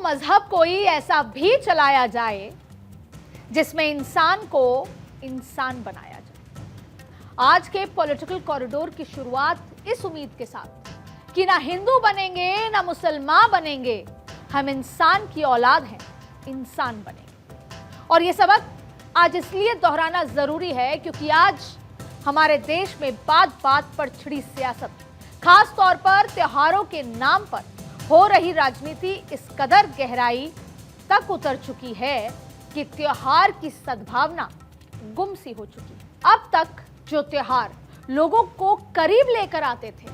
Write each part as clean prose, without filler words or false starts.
मजहब कोई ऐसा भी चलाया जाए जिसमें इंसान को इंसान बनाया जाए। आज के पॉलिटिकल कॉरिडोर की शुरुआत इस उम्मीद के साथ कि ना हिंदू बनेंगे ना मुसलमान बनेंगे, हम इंसान की औलाद हैं, इंसान बनेंगे। और ये सबक आज इसलिए दोहराना जरूरी है क्योंकि आज हमारे देश में बात बात पर छिड़ी सियासत, खास तौर पर त्योहारों के नाम पर हो रही राजनीति इस कदर गहराई तक उतर चुकी है कि त्योहार की सद्भावना गुम सी हो चुकी है। अब तक जो त्योहार लोगों को करीब लेकर आते थे,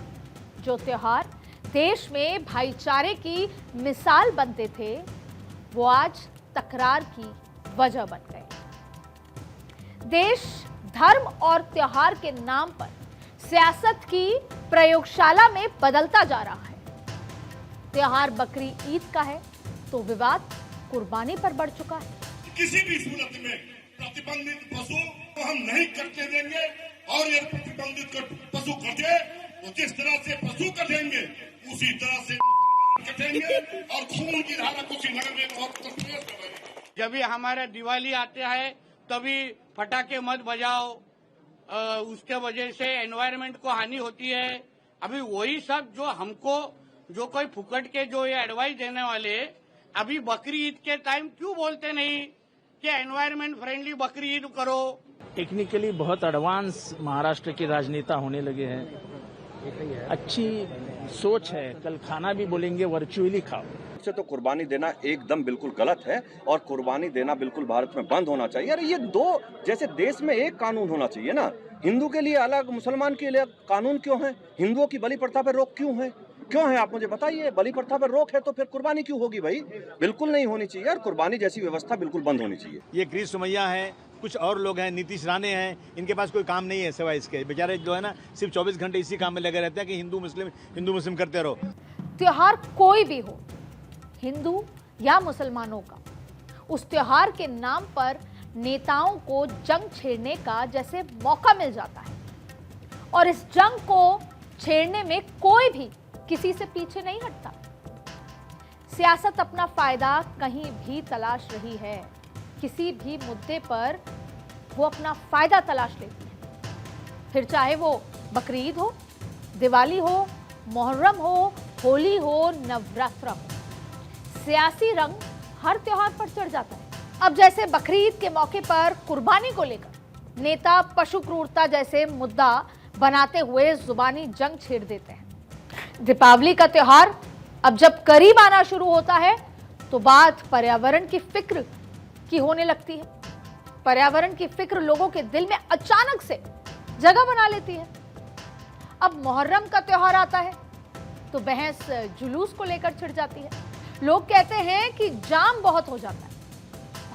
जो त्योहार देश में भाईचारे की मिसाल बनते थे, वो आज तकरार की वजह बन गए। देश धर्म और त्योहार के नाम पर सियासत की प्रयोगशाला में बदलता जा रहा है। त्योहार बकरी ईद का है तो विवाद कुर्बानी पर बढ़ चुका है। किसी भी सूरत में प्रतिबंधित पशु को हम नहीं कटने देंगे और ये प्रतिबंधित पशु कटे तो जिस तरह से पशु कटेंगे उसी तरह से कटेंगे और खून की धारा कुशीनगर में बहुत तेज बहेगी। जब भी हमारा दिवाली आते हैं तभी पटाखे मत बजाओ, उसके वजह से एनवायरनमेंट को हानि होती है। अभी वही सब जो कोई फुकट के जो ये एडवाइस देने वाले अभी बकरी ईद के टाइम क्यों बोलते नहीं कि एनवायरनमेंट फ्रेंडली बकरी ईद करो। टेक्निकली बहुत एडवांस महाराष्ट्र के राजनेता होने लगे हैं। अच्छी सोच है, कल खाना भी बोलेंगे वर्चुअली खाओ। से तो कुर्बानी देना एकदम बिल्कुल गलत है और कुर्बानी देना बिल्कुल भारत में बंद होना चाहिए। अरे ये दो जैसे देश में एक कानून होना चाहिए ना, हिंदू के लिए अलग मुसलमान के लिए कानून क्यों है? हिंदुओं की बलि प्रथा पर रोक क्यों है आप मुझे बताइए। बलि प्रथा पर रोक है तो फिर कुर्बानी क्यों होगी भाई? बिल्कुल नहीं होनी चाहिए और कुर्बानी जैसी व्यवस्था बिल्कुल बंद होनी चाहिए। ये क्रिश सुमैया है, कुछ और लोग हैं, नीतीश राणे हैं, इनके पास कोई काम नहीं है सिवाय इसके। बेचारे जो है ना सिर्फ 24 घंटे इसी काम में लगे रहते हैं कि हिंदू मुस्लिम करते रहो। त्योहार कोई भी हो, हिंदू या मुसलमानों का, उस त्योहार के नाम पर नेताओं को जंग छेड़ने का जैसे मौका मिल जाता है और इस जंग को छेड़ने में कोई भी किसी से पीछे नहीं हटता। सियासत अपना फायदा कहीं भी तलाश रही है, किसी भी मुद्दे पर वो अपना फायदा तलाश लेती है। फिर चाहे वो बकरीद हो, दिवाली हो, मुहर्रम हो, होली हो, नवरात्र हो, सियासी रंग हर त्योहार पर चढ़ जाता है। अब जैसे बकरीद के मौके पर कुर्बानी को लेकर नेता पशु क्रूरता जैसे मुद्दा बनाते हुए जुबानी जंग छेड़ देते हैं। दीपावली का त्योहार अब जब करीब आना शुरू होता है तो बात पर्यावरण की फिक्र की होने लगती है। पर्यावरण की फिक्र लोगों के दिल में अचानक से जगह बना लेती है। अब मुहर्रम का त्योहार आता है तो बहस जुलूस को लेकर छिड़ जाती है। लोग कहते हैं कि जाम बहुत हो जाता है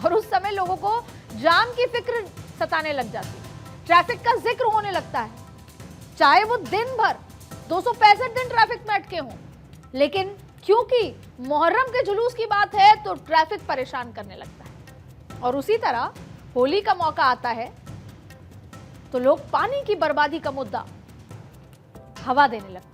और उस समय लोगों को जाम की फिक्र सताने लग जाती है। ट्रैफिक का जिक्र होने लगता है, चाहे वो दिन भर 265 दिन ट्रैफिक में अटके हों, लेकिन क्योंकि मुहर्रम के जुलूस की बात है तो ट्रैफिक परेशान करने लगता है। और उसी तरह होली का मौका आता है तो लोग पानी की बर्बादी का मुद्दा हवा देने लगते हैं।